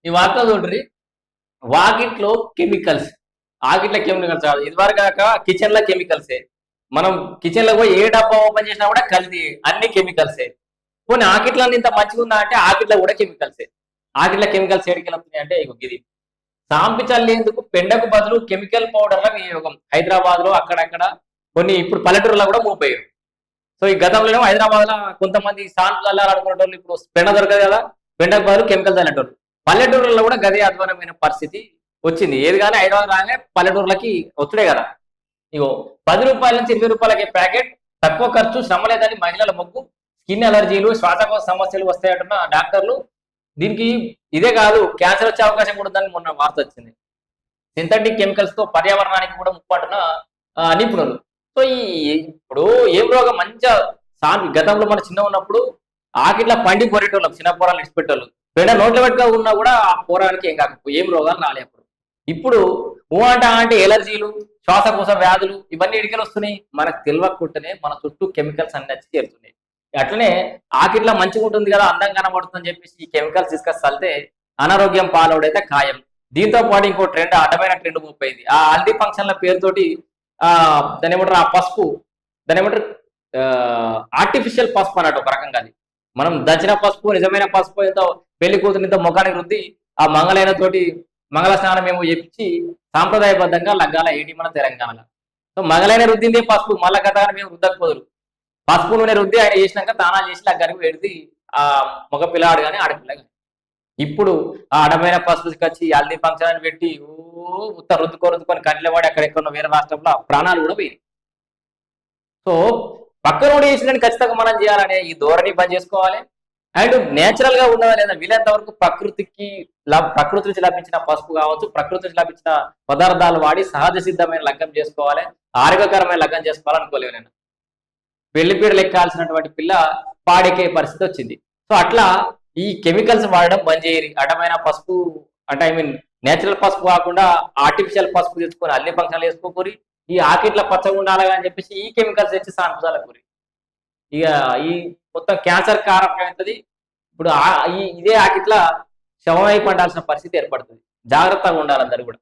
ఈ వార్త చూడ్రి. వాకిట్లో కెమికల్స్. ఆకిట్ల కెమికల్స్ కాదు. ఇదివరకు కాక కిచెన్‌లో కెమికల్సే. మనం కిచెన్‌లో పోయి ఏ డబ్బా ఓపెన్ చేసినా కూడా కల్తీ. అన్ని కెమికల్సే. పోనీ ఆకిట్లన్న ఇంత మంచిగుందా అంటే ఆకిట్ల కూడా కెమికల్సే. ఆకిట్ల కెమికల్స్ ఏడికెళ్ళొస్తున్నాయి అంటే ఇగో గిది. సాంపి చల్లేందుకు పెండకు బదులు కెమికల్ పౌడర్‌ల వినియోగం. హైదరాబాద్‌లో అక్కడక్కడ కొన్ని ఇప్పుడు పల్లెటూరులో కూడా మోపారు. సో ఈ గతంలోనేమో హైదరాబాద్‌ల కొంతమంది సాన్పు చల్లాలనుకునేటోళ్ళు ఇప్పుడు పెండ దొరకదు కదా! పెండకు బదులు కెమికల్ చల్లేటోళ్ళు. పల్లెటూరులో కూడా గదే అధ్వానమైన పరిస్థితి వచ్చింది. ఏది గాని హైదరాబాద్ రాగానే పల్లెటూర్లకి వచ్చుడే కదా! ఇగో రూ. 10 నుంచి రూ. 20 ప్యాకెట్ తక్కువ ఖర్చు, శ్రమ లేదని మహిళల మొగ్గు, స్కిన్ అలర్జీలు, శ్వాసకోశ సమస్యలు వస్తాయంటున్న డాక్టర్లు. దీనికి ఇదే కాదు క్యాన్సర్ వచ్చే అవకాశం కూడా ఉందని మొన్న వార్త వచ్చింది. సింథటిక్ కెమికల్స్ తో పర్యావరణానికి కూడా ముప్పంటున్న నిపుణులు. సో ఈ ఇప్పుడు ఏం రోగం మంచిగా గతంలో మన చిన్న ఉన్నప్పుడు ఆకిట్లా పండి కొరేటోళ్ళం చిన్న పోరాలు ఇడిచిపెట్టోళ్ళు. పెండ నోట్లో పెట్టుగా ఉన్నా కూడా ఆ పోరానికి ఏం కాకపోయి ఏం రోగాలు రాలే అప్పుడు. ఇప్పుడు అంటే ఎలర్జీలు, శ్వాసకోశ వ్యాధులు ఇవన్నీ ఎడికలు వస్తున్నాయి. మనకు తెలియకుండానే మన చుట్టూ కెమికల్స్ అన్ని వచ్చి చేరుతున్నాయి. అట్లనే ఆకిట్లా మంచిగా ఉంటుంది కదా, అందంగా కనబడుతుందని చెప్పేసి ఈ కెమికల్స్ తీసుకొచ్చి చల్లితే అనారోగ్యం పాలవుడైతే ఖాయం. దీంతో పాటు ఇంకో ట్రెండ్, అడ్డమైన ట్రెండ్ ముప్పైంది. ఆ హల్దీ ఫంక్షన్ల పేరుతోటి దాని ఏమంటారు, ఆ పసుపు దాని ఏమంటారు, ఆర్టిఫిషియల్ పసుపు అన్నట్టు ఒక రకంగా. అది మనం దంచిన పసుపు, నిజమైన పసుపు ఎంతో పెళ్లి కూతురితో ముఖానికి రుద్ది ఆ మంగళైన తోటి మంగళ స్నానం ఏమో చెప్పి సాంప్రదాయబద్ధంగా లగ్గాల ఏటి మన తెలంగాణలో. సో మంగళైన రుద్దిందే పసుపు, మళ్ళా కథ మేము రుద్దకపోదురు. పసుపు నూనె రుద్ది ఆయన చేసినాక తానాలు చేసి లగ్గానికి పెడితే ఆ మగ పిల్లాడు కానీ ఆడపిల్ల కానీ. ఇప్పుడు ఆ అడమైన పసుపు వచ్చి హల్దీ ఫంక్షన్ అని పెట్టి ఉత్త రుద్దుకొని కంట్లో వాడి అక్కడెక్కడ వేరే రాష్ట్రంలో ప్రాణాలు కూడా పోయి. సో పక్కన కూడా చేసినని ఖచ్చితంగా మనం చేయాలనే ఈ ధోరణి పని చేసుకోవాలి. అండ్ నేచురల్ గా ఉన్నదా లేదా వీలైనంత వరకు ప్రకృతి నుంచి లభించిన పసుపు కావచ్చు, ప్రకృతి నుంచి లభించిన పదార్థాలు వాడి సహజ సిద్ధమైన లగ్గం చేసుకోవాలి, ఆరోగ్యకరమైన లగ్గం చేసుకోవాలనుకోలేవు. నేను పెళ్లి పీడలు ఎక్కాల్సినటువంటి పిల్ల పాడెక్కే పరిస్థితి వచ్చింది. సో అట్లా ఈ కెమికల్స్ వాడడం బంద్ చేయరి. అడ్డమైన పసుపు అంటే నేచురల్ పసుపు కాకుండా ఆర్టిఫిషియల్ పసుపు తెచ్చుకొని అన్ని ఫంక్షన్లు వేసుకోకూరి. ఈ ఆకిట్ల పచ్చగా ఉండాలి అని చెప్పేసి ఈ కెమికల్స్ తెచ్చి సాంపుజాలకూరి. ఇక ఈ మొత్తం క్యాన్సర్ కారకం అవుతుంది. ఇప్పుడు ఇదే ఆకిట్ల శవమై పండాల్సిన పరిస్థితి ఏర్పడుతుంది. జాగ్రత్తగా ఉండాలి అందరు కూడా.